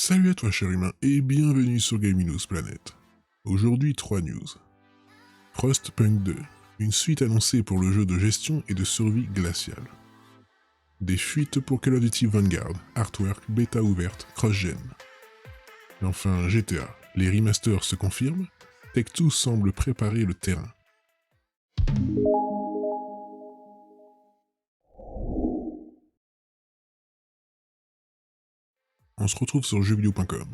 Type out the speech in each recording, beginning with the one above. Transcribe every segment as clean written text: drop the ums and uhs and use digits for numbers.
Salut à toi cher humain et bienvenue sur Gaming News Planet. Aujourd'hui 3 news. Frostpunk 2, une suite annoncée pour le jeu de gestion et de survie glaciale. Des fuites pour Call of Duty Vanguard, artwork, bêta ouverte, cross-gen. Et enfin GTA, les remasters se confirment, Tech2 semble préparer le terrain. On se retrouve sur jeuxvideo.com.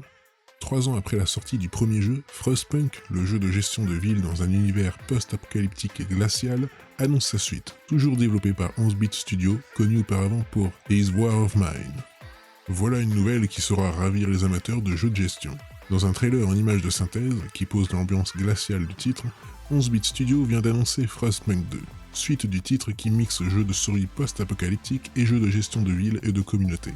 3 ans après la sortie du premier jeu, Frostpunk, le jeu de gestion de ville dans un univers post-apocalyptique et glacial, annonce sa suite, toujours développé par 11-bit Studio, connu auparavant pour His War of Mine. Voilà une nouvelle qui saura ravir les amateurs de jeux de gestion. Dans un trailer en images de synthèse, qui pose l'ambiance glaciale du titre, 11-bit Studio vient d'annoncer Frostpunk 2, suite du titre qui mixe jeu de survie post-apocalyptique et jeu de gestion de ville et de communauté.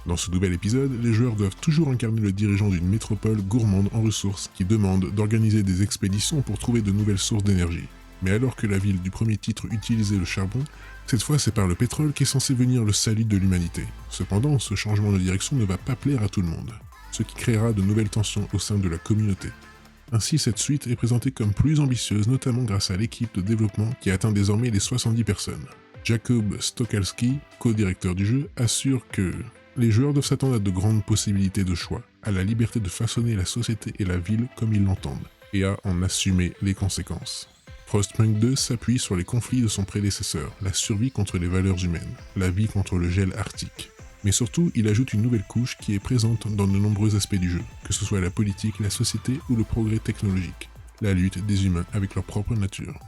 Dans ce nouvel épisode, les joueurs doivent toujours incarner le dirigeant d'une métropole gourmande en ressources qui demande d'organiser des expéditions pour trouver de nouvelles sources d'énergie. Mais alors que la ville du premier titre utilisait le charbon, cette fois c'est par le pétrole qu'est censé venir le salut de l'humanité. Cependant, ce changement de direction ne va pas plaire à tout le monde, ce qui créera de nouvelles tensions au sein de la communauté. Ainsi, cette suite est présentée comme plus ambitieuse, notamment grâce à l'équipe de développement qui atteint désormais les 70 personnes. Jacob Stokalski, co-directeur du jeu, assure que les joueurs doivent s'attendre à de grandes possibilités de choix, à la liberté de façonner la société et la ville comme ils l'entendent, et à en assumer les conséquences. Frostpunk 2 s'appuie sur les conflits de son prédécesseur, la survie contre les valeurs humaines, la vie contre le gel arctique. Mais surtout, il ajoute une nouvelle couche qui est présente dans de nombreux aspects du jeu, que ce soit la politique, la société ou le progrès technologique, la lutte des humains avec leur propre nature.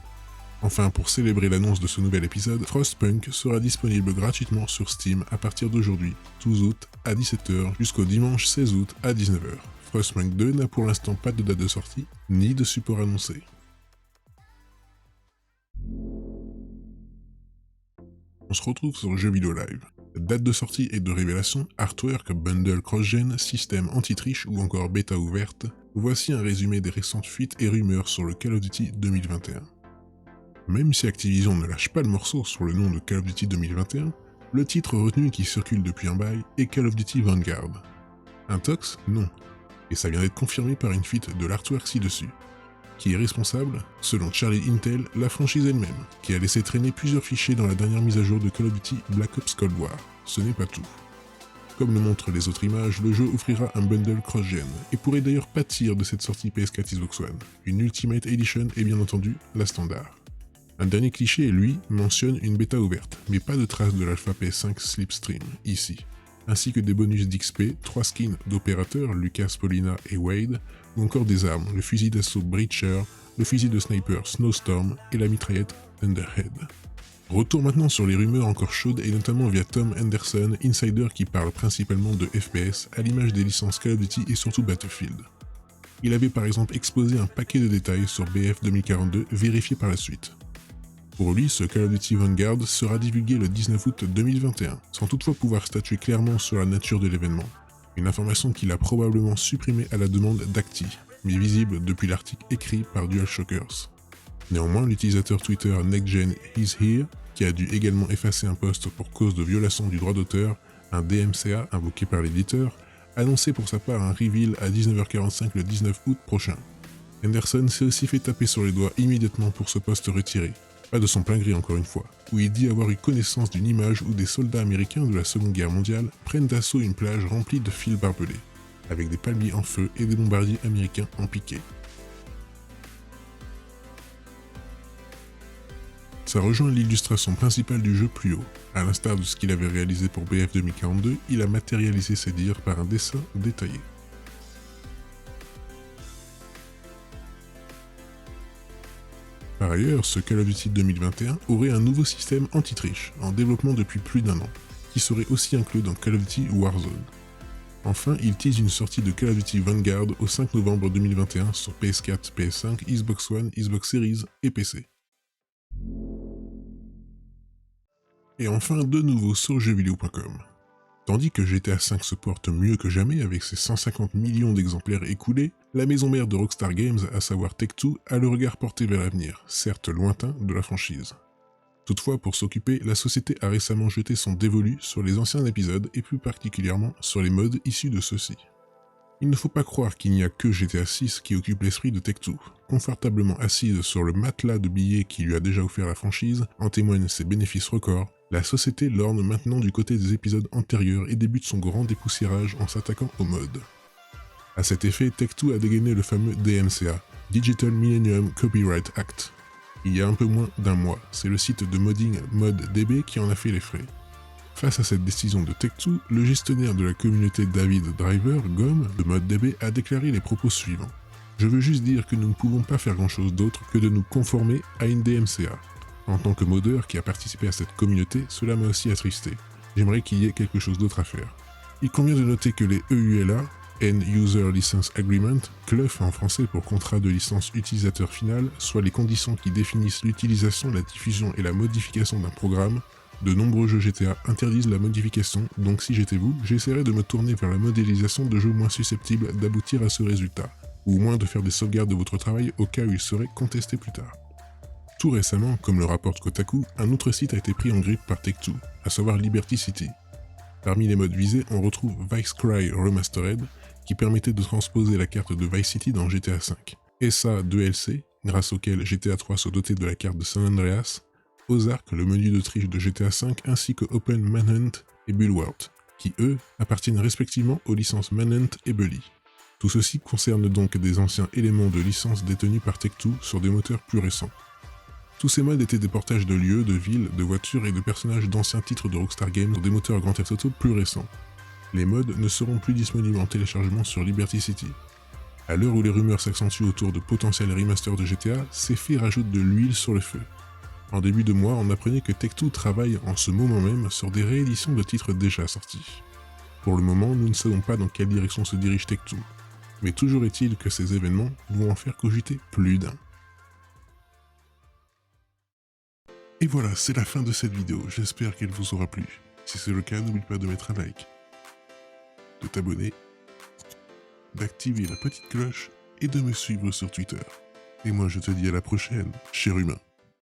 Enfin, pour célébrer l'annonce de ce nouvel épisode, Frostpunk sera disponible gratuitement sur Steam à partir d'aujourd'hui, 12 août à 17h jusqu'au dimanche 16 août à 19h. Frostpunk 2 n'a pour l'instant pas de date de sortie, ni de support annoncé. On se retrouve sur Jeux Vidéo Live. Date de sortie et de révélation, artwork, bundle cross-gen, système anti-triche ou encore bêta ouverte, voici un résumé des récentes fuites et rumeurs sur le Call of Duty 2021. Même si Activision ne lâche pas le morceau sur le nom de Call of Duty 2021, le titre retenu qui circule depuis un bail est Call of Duty Vanguard. Un tox? Non. Et ça vient d'être confirmé par une fuite de l'artwork ci-dessus, qui est responsable, selon Charlie Intel, la franchise elle-même, qui a laissé traîner plusieurs fichiers dans la dernière mise à jour de Call of Duty Black Ops Cold War. Ce n'est pas tout. Comme le montrent les autres images, le jeu offrira un bundle cross-gen, et pourrait d'ailleurs pâtir de cette sortie PS4 Xbox One, une Ultimate Edition et bien entendu la standard. Un dernier cliché, lui, mentionne une bêta ouverte, mais pas de traces de l'Alpha PS5 Slipstream, ici, ainsi que des bonus d'XP, 3 skins d'opérateurs, Lucas, Paulina et Wade, ou encore des armes, le fusil d'assaut Breacher, le fusil de sniper Snowstorm et la mitraillette Underhead. Retour maintenant sur les rumeurs encore chaudes et notamment via Tom Henderson, insider qui parle principalement de FPS à l'image des licences Call of Duty et surtout Battlefield. Il avait par exemple exposé un paquet de détails sur BF 2042 vérifiés par la suite. Pour lui, ce Call of Duty Vanguard sera divulgué le 19 août 2021, sans toutefois pouvoir statuer clairement sur la nature de l'événement. Une information qu'il a probablement supprimée à la demande d'Acti, mais visible depuis l'article écrit par DualShockers. Néanmoins, l'utilisateur Twitter NextGen Is Here, qui a dû également effacer un post pour cause de violation du droit d'auteur, un DMCA invoqué par l'éditeur, annonçait pour sa part un reveal à 19h45 le 19 août prochain. Henderson s'est aussi fait taper sur les doigts immédiatement pour ce post retiré. Pas de son plein gré encore une fois, où il dit avoir eu connaissance d'une image où des soldats américains de la Seconde Guerre mondiale prennent d'assaut une plage remplie de fils barbelés, avec des palmiers en feu et des bombardiers américains en piqué. Ça rejoint l'illustration principale du jeu plus haut. À l'instar de ce qu'il avait réalisé pour BF 2042, il a matérialisé ses dires par un dessin détaillé. Par ailleurs, ce Call of Duty 2021 aurait un nouveau système anti-triche, en développement depuis plus d'1 an, qui serait aussi inclus dans Call of Duty Warzone. Enfin, il tease une sortie de Call of Duty Vanguard au 5 novembre 2021 sur PS4, PS5, Xbox One, Xbox Series et PC. Et enfin, de nouveau sur jeuxvideo.com. Tandis que GTA V se porte mieux que jamais avec ses 150 millions d'exemplaires écoulés, la maison mère de Rockstar Games, à savoir Tech2, a le regard porté vers l'avenir, certes lointain, de la franchise. Toutefois, pour s'occuper, la société a récemment jeté son dévolu sur les anciens épisodes et plus particulièrement sur les mods issus de ceux-ci. Il ne faut pas croire qu'il n'y a que GTA 6 qui occupe l'esprit de Take-Two. Confortablement assise sur le matelas de billets qui lui a déjà offert la franchise, en témoignent ses bénéfices records, la société lorne maintenant du côté des épisodes antérieurs et débute son grand dépoussiérage en s'attaquant au mode. À cet effet, Take-Two a dégainé le fameux DMCA, Digital Millennium Copyright Act. Il y a un peu moins d'un mois, c'est le site de modding ModDB qui en a fait les frais. Face à cette décision de Take-Two, le gestionnaire de la communauté David Driver, GOM, de ModDB, a déclaré les propos suivants. Je veux juste dire que nous ne pouvons pas faire grand chose d'autre que de nous conformer à une DMCA. En tant que modeur qui a participé à cette communauté, cela m'a aussi attristé. J'aimerais qu'il y ait quelque chose d'autre à faire. Il convient de noter que les EULA, End User License Agreement, CLUF en français pour contrat de licence utilisateur final, soit les conditions qui définissent l'utilisation, la diffusion et la modification d'un programme, de nombreux jeux GTA interdisent la modification, donc si j'étais vous, j'essaierais de me tourner vers la modélisation de jeux moins susceptibles d'aboutir à ce résultat, ou au moins de faire des sauvegardes de votre travail au cas où il serait contesté plus tard. Tout récemment, comme le rapporte Kotaku, un autre site a été pris en grippe par Take-Two, à savoir Liberty City. Parmi les modes visés, on retrouve Vice Cry Remastered, qui permettait de transposer la carte de Vice City dans GTA V, ESA 2LC, grâce auquel GTA 3 se dotait de la carte de San Andreas, Ozark, le menu de triche de GTA V, ainsi que Open Manhunt et Bulwark, qui eux appartiennent respectivement aux licences Manhunt et Bully. Tout ceci concerne donc des anciens éléments de licence détenus par Take-Two sur des moteurs plus récents. Tous ces modes étaient des portages de lieux, de villes, de voitures et de personnages d'anciens titres de Rockstar Games sur des moteurs Grand Theft Auto plus récents. Les modes ne seront plus disponibles en téléchargement sur Liberty City. À l'heure où les rumeurs s'accentuent autour de potentiels remasters de GTA, ces faits rajoutent de l'huile sur le feu. En début de mois, on apprenait que Take-Two travaille en ce moment même sur des rééditions de titres déjà sortis. Pour le moment, nous ne savons pas dans quelle direction se dirige Take-Two, mais toujours est-il que ces événements vont en faire cogiter plus d'un. Et voilà, c'est la fin de cette vidéo, j'espère qu'elle vous aura plu. Si c'est le cas, n'oublie pas de mettre un like, de t'abonner, d'activer la petite cloche et de me suivre sur Twitter. Et moi je te dis à la prochaine, cher humain.